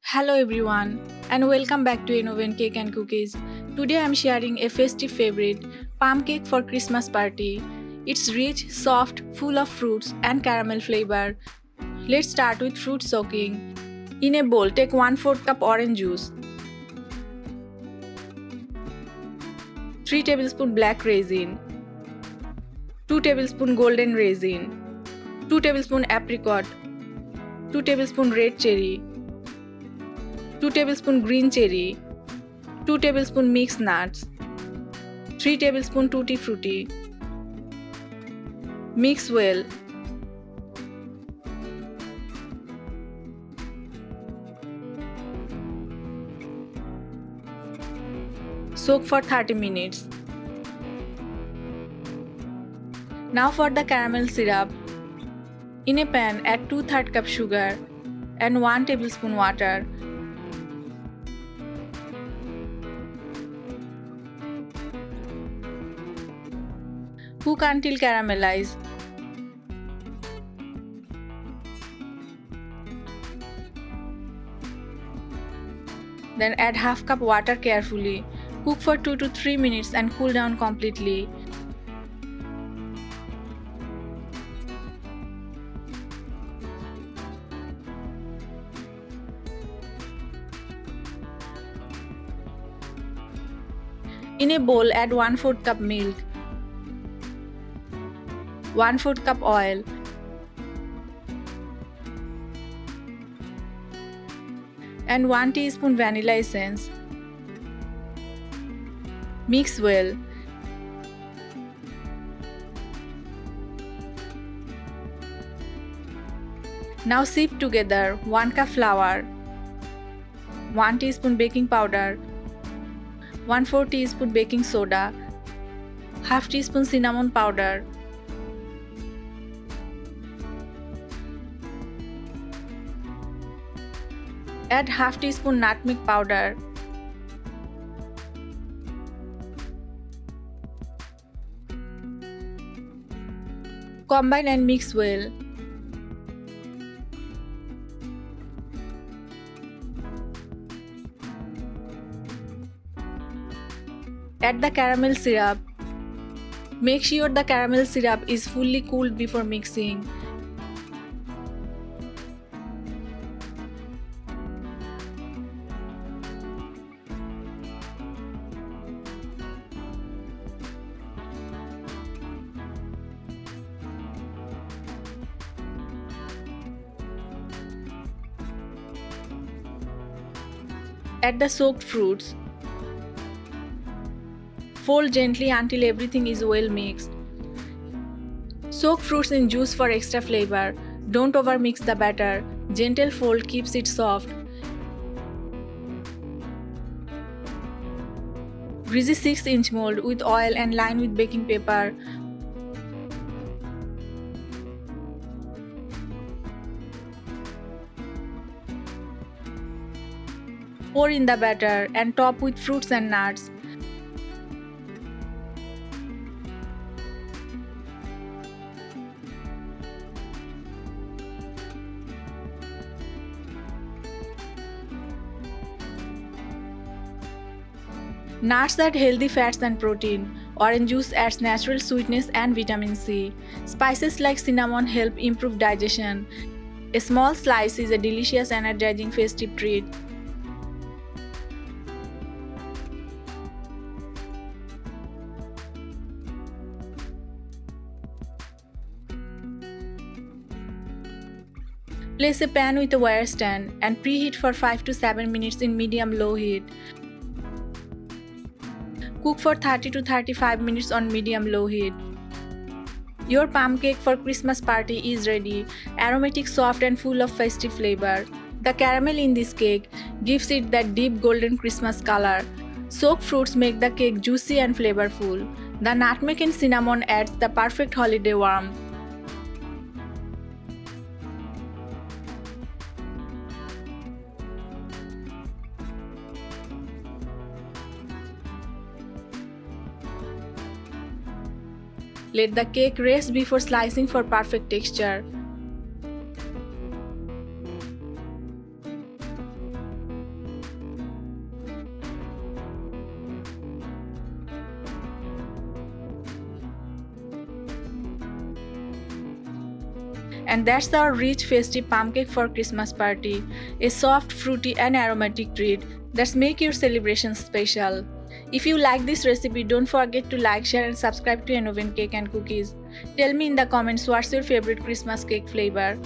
Hello everyone and welcome back to No-Oven Cake and Cookies. Today I am sharing a festive favorite, plum cake for Christmas party. It's rich, soft, full of fruits and caramel flavor. Let's start with fruit soaking. In a bowl, take 1/4 cup orange juice, 3 tablespoons black raisin, 2 tablespoons golden raisin, 2 tablespoons apricot, 2 tablespoons red cherry, 2 tablespoons green cherry, 2 tablespoons mixed nuts, 3 tablespoons tutti frutti. Mix well. Soak for 30 minutes. Now for the caramel syrup. In a pan, add 2/3 cup sugar and 1 tablespoon water. Cook until caramelized. Then add half cup water carefully. Cook for 2 to 3 minutes and cool down completely. In a bowl, add 1/4 cup milk, 1/4 cup oil, and 1 teaspoon vanilla essence. Mix well. Now sieve together 1 cup flour, 1 teaspoon baking powder, 1/4 teaspoon baking soda, half teaspoon cinnamon powder, add half teaspoon nutmeg powder, combine and mix well. Add the caramel syrup. Make sure the caramel syrup is fully cooled before mixing. Add the soaked fruits. Fold gently until everything is well mixed. Soak fruits in juice for extra flavor. Don't overmix the batter. Gentle fold keeps it soft. Greasy 6-inch mold with oil and line with baking paper. Pour in the batter and top with fruits and nuts. Nuts add healthy fats and protein. Orange juice adds natural sweetness and vitamin C. Spices like cinnamon help improve digestion. A small slice is a delicious, energizing festive treat. Place a pan with a wire stand and preheat for 5 to 7 minutes in medium-low heat. Cook for 30 to 35 minutes on medium-low heat. Your plum cake for Christmas party is ready, aromatic, soft and full of festive flavor. The caramel in this cake gives it that deep golden Christmas color. Soaked fruits make the cake juicy and flavorful. The nutmeg and cinnamon adds the perfect holiday warmth. Let the cake rest before slicing for perfect texture. And that's our rich festive plum cake for Christmas party, a soft, fruity and aromatic treat that's make your celebrations special. If you like this recipe, don't forget to like, share and subscribe to No-Oven Cake and Cookies. Tell me in the comments what's your favorite Christmas cake flavor.